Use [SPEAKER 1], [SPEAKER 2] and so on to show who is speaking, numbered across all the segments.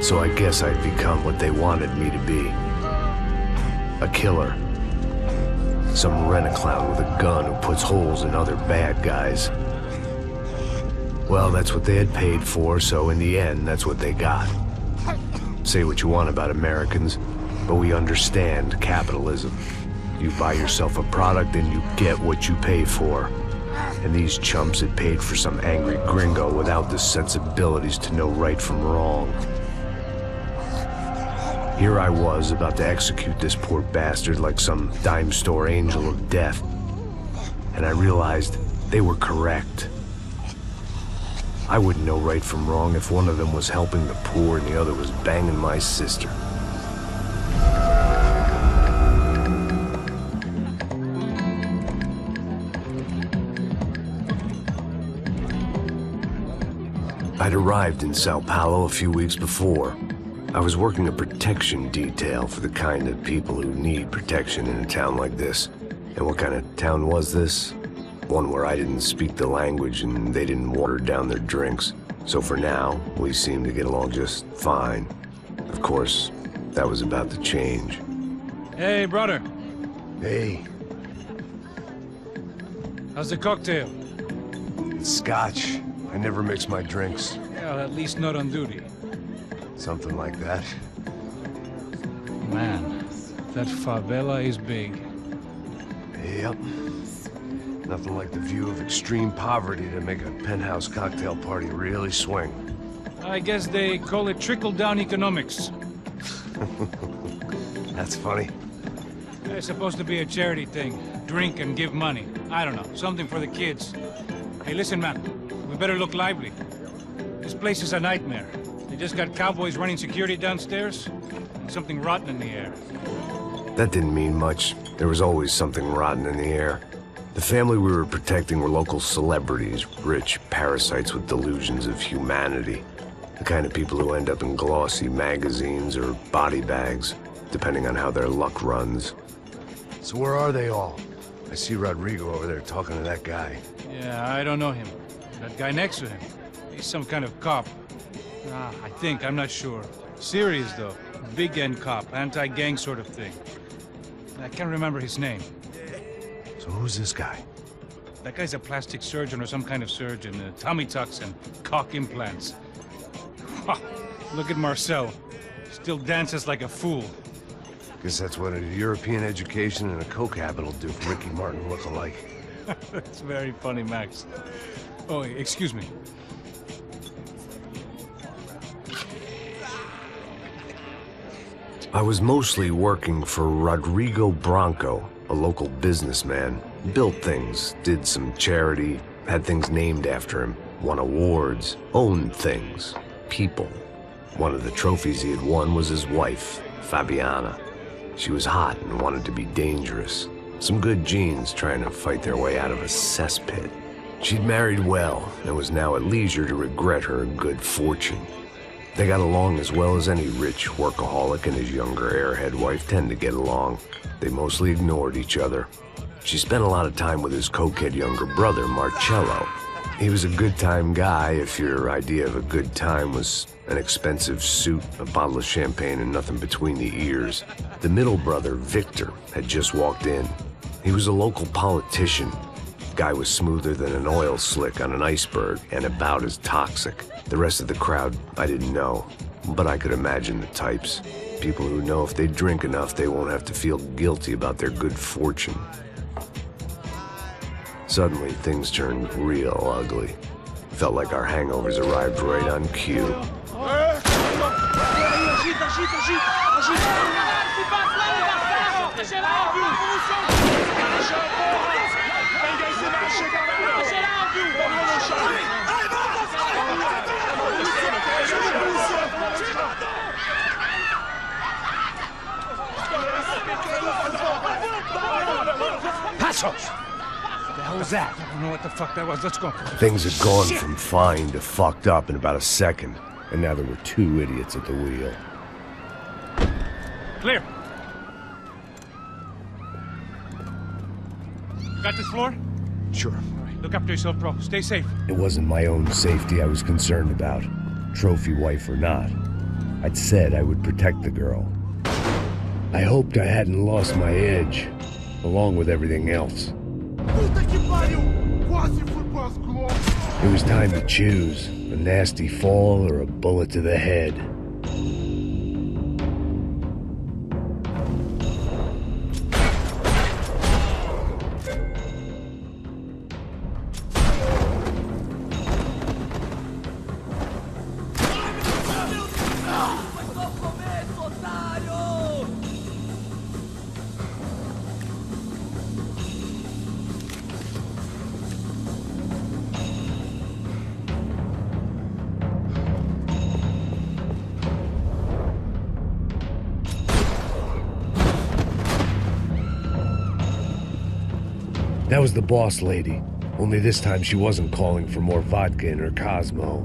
[SPEAKER 1] So I guess I'd become what they wanted me to be. A killer. Some rent-a-clown with a gun who puts holes in other bad guys. Well, that's what they had paid for, so in the end, that's what they got. Say what you want about Americans, but we understand capitalism. You buy yourself a product and you get what you pay for. And these chumps had paid for some angry gringo without the sensibilities to know right from wrong. Here I was, about to execute this poor bastard like some dime store angel of death. And I realized they were correct. I wouldn't know right from wrong if one of them was helping the poor and the other was banging my sister. I'd arrived in Sao Paulo a few weeks before. I was working a protection detail for the kind of people who need protection in a town like this. And what kind of town was this? One where I didn't speak the language and they didn't water down their drinks. So for now, we seemed to get along just fine. Of course, that was about to change.
[SPEAKER 2] Hey, brother.
[SPEAKER 1] Hey.
[SPEAKER 2] How's the cocktail?
[SPEAKER 1] It's scotch. I never mix my drinks.
[SPEAKER 2] Well, at least not on duty.
[SPEAKER 1] Something like that.
[SPEAKER 2] Man, that favela is big.
[SPEAKER 1] Yep. Nothing like the view of extreme poverty to make a penthouse cocktail party really swing.
[SPEAKER 2] I guess they call it trickle-down economics.
[SPEAKER 1] That's funny.
[SPEAKER 2] It's supposed to be a charity thing. Drink and give money. I don't know, something for the kids. Hey, listen, man. We better look lively. This place is a nightmare. They just got cowboys running security downstairs, and something rotten in the air.
[SPEAKER 1] That didn't mean much. There was always something rotten in the air. The family we were protecting were local celebrities, rich parasites with delusions of humanity. The kind of people who end up in glossy magazines or body bags, depending on how their luck runs. So where are they all? I see Rodrigo over there talking to that guy.
[SPEAKER 2] Yeah, I don't know him. That guy next to him, he's some kind of cop. I think, I'm not sure. Serious, though. Big-end cop, anti-gang sort of thing. I can't remember his name.
[SPEAKER 1] So who's this guy?
[SPEAKER 2] That guy's a plastic surgeon or some kind of surgeon. Tummy tucks and cock implants. Look at Marcel. Still dances like a fool.
[SPEAKER 1] Guess that's what a European education and a coke habit will do for Ricky Martin look-alike.
[SPEAKER 2] That's very funny, Max. Oh, excuse me.
[SPEAKER 1] I was mostly working for Rodrigo Branco, a local businessman. Built things, did some charity, had things named after him, won awards, owned things, people. One of the trophies he had won was his wife, Fabiana. She was hot and wanted to be dangerous. Some good genes trying to fight their way out of a cesspit. She'd married well and was now at leisure to regret her good fortune. They got along as well as any rich workaholic and his younger airhead wife tend to get along. They mostly ignored each other. She spent a lot of time with his cokehead younger brother, Marcello. He was a good-time guy if your idea of a good time was an expensive suit, a bottle of champagne, and nothing between the ears. The middle brother, Victor, had just walked in. He was a local politician. Guy was smoother than an oil slick on an iceberg and about as toxic. The rest of the crowd, I didn't know, but I could imagine the types. People who know if they drink enough, they won't have to feel guilty about their good fortune. Suddenly, things turned real ugly. Felt like our hangovers arrived right on cue.
[SPEAKER 2] Passos! What the hell was that? I don't know what the fuck that was. Let's go.
[SPEAKER 1] Things had gone from fine to fucked up in about a second, and now there were two idiots at the wheel.
[SPEAKER 2] Clear. You got this floor?
[SPEAKER 1] Sure.
[SPEAKER 2] All right, look after yourself, bro. Stay safe.
[SPEAKER 1] It wasn't my own safety I was concerned about, trophy wife or not. I'd said I would protect the girl. I hoped I hadn't lost my edge, along with everything else. It was time to choose, a nasty fall or a bullet to the head. That was the boss lady, only this time she wasn't calling for more vodka in her Cosmo.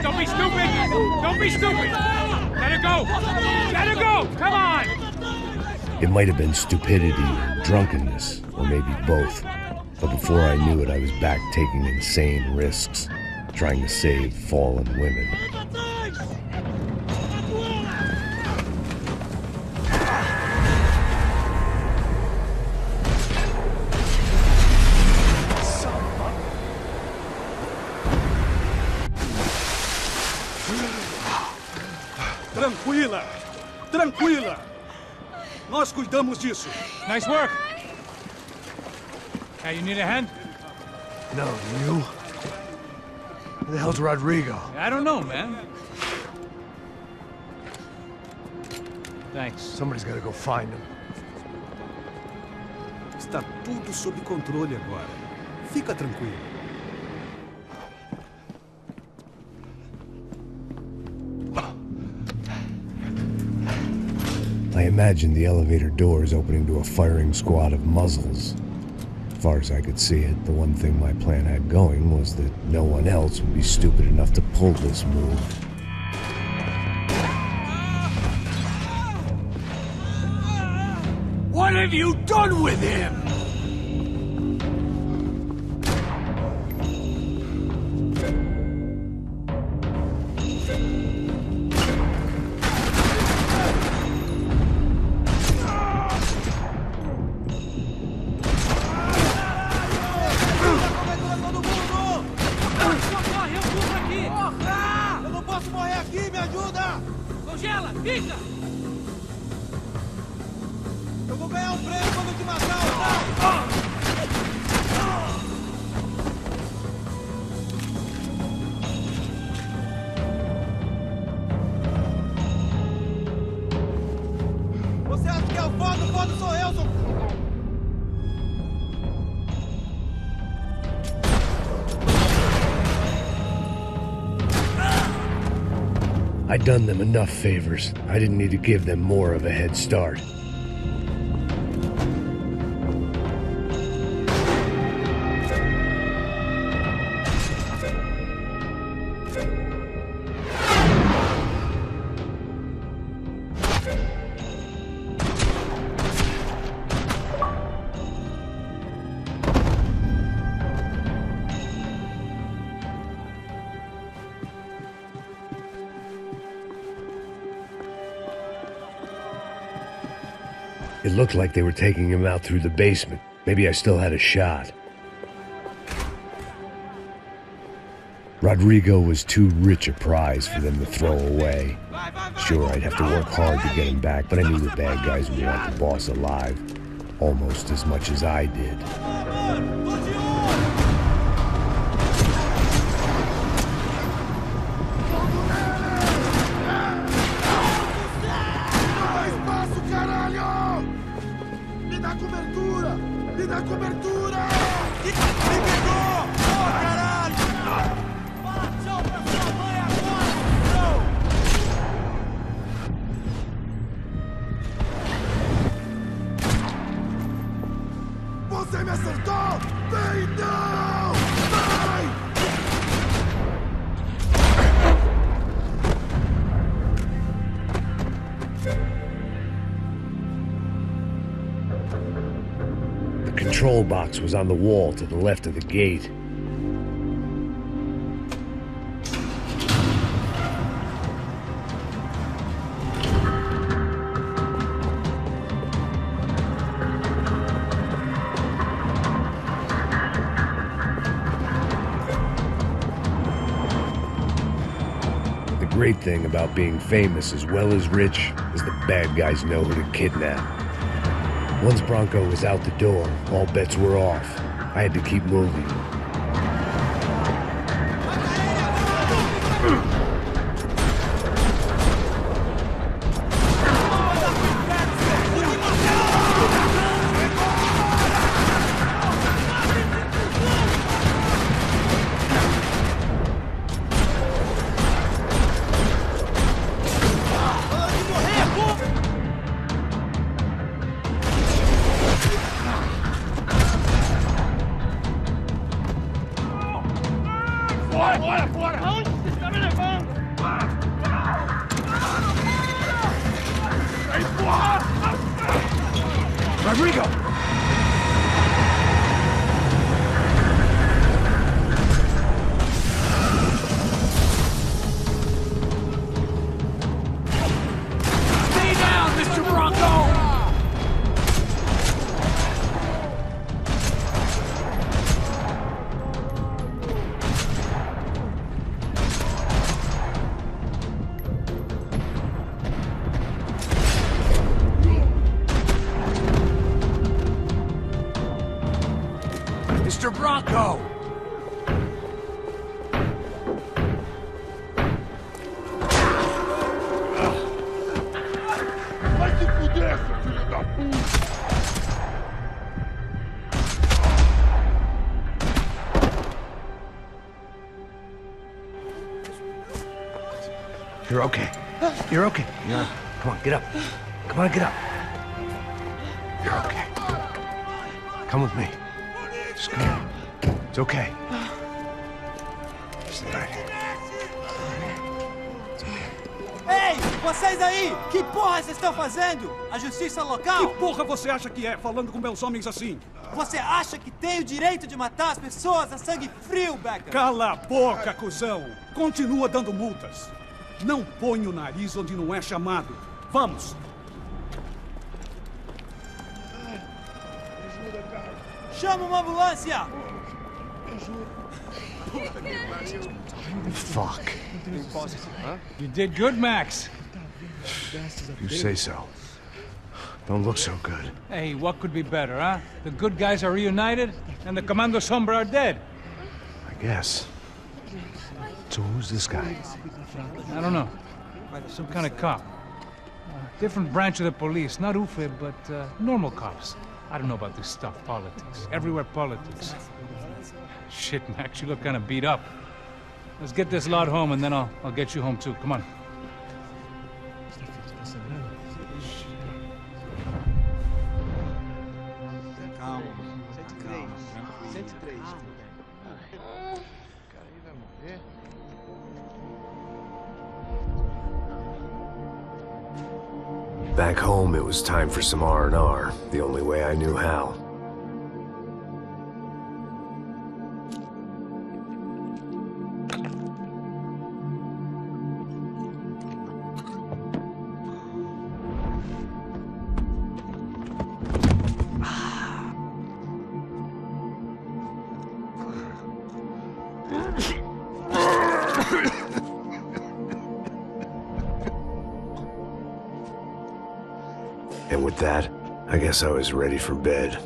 [SPEAKER 2] Don't be stupid! Don't be stupid! Let her go! Let her go! Come on!
[SPEAKER 1] It might have been stupidity or drunkenness, or maybe both. But before I knew it, I was back taking insane risks, trying to save fallen women.
[SPEAKER 3] Tranquila! Tranquila! Nós cuidamos disso.
[SPEAKER 2] Nice work! Hey, you need a hand?
[SPEAKER 1] No, you? Where the hell's Rodrigo?
[SPEAKER 2] I don't know, man. Thanks.
[SPEAKER 1] Somebody's gotta go find him.
[SPEAKER 3] Está tudo sob controle agora. Fica tranquilo.
[SPEAKER 1] I imagined the elevator doors opening to a firing squad of muzzles. As far as I could see it, the one thing my plan had going was that no one else would be stupid enough to pull this move.
[SPEAKER 3] What have you done with him?
[SPEAKER 1] I'd done them enough favors. I didn't need to give them more of a head start. It looked like they were taking him out through the basement. Maybe I still had a shot. Rodrigo was too rich a prize for them to throw away. Sure, I'd have to work hard to get him back, but I knew the bad guys would want the boss alive, almost as much as I did.
[SPEAKER 4] Você me acertou! Vem, não! Vai!
[SPEAKER 1] patrol box was on the wall to the left of the gate. The great thing about being famous as well as rich is the bad guys know who to kidnap. Once Bronco was out the door, all bets were off. I had to keep moving.
[SPEAKER 2] Rodrigo! Stay down, Mr. Bronco! Mr. Bronco!
[SPEAKER 4] Vai se fuder, seu filho da puta!
[SPEAKER 1] You're okay. You're okay. Yeah. Come on, get up. Come on, get up. You're okay. Come with me. Just come. It's okay. Stay right here.
[SPEAKER 5] Ei, vocês aí! Que porra vocês estão fazendo? A justiça local?
[SPEAKER 3] Que porra você acha que é, falando com meus homens assim?
[SPEAKER 5] Você acha que tem o direito de matar as pessoas a sangue frio, Becker?
[SPEAKER 3] Cala a boca, cuzão! Continua dando multas. Não põe o nariz onde não é chamado. Vamos!
[SPEAKER 5] Chama uma ambulância!
[SPEAKER 1] Fuck.
[SPEAKER 2] You did good, Max.
[SPEAKER 1] You say so. Don't look so good.
[SPEAKER 2] Hey, what could be better, huh? The good guys are reunited, and the Commando Sombra are dead.
[SPEAKER 1] I guess. So who's this guy?
[SPEAKER 2] I don't know. Some kind of cop. Different branch of the police. Not UFE, but normal cops. I don't know about this stuff. Politics. Everywhere politics. Shit, Max, you look kind of beat up. Let's get this lot home, and then I'll get you home, too. Come on.
[SPEAKER 1] Back home, it was time for some R&R, the only way I knew how. And with that, I guess I was ready for bed.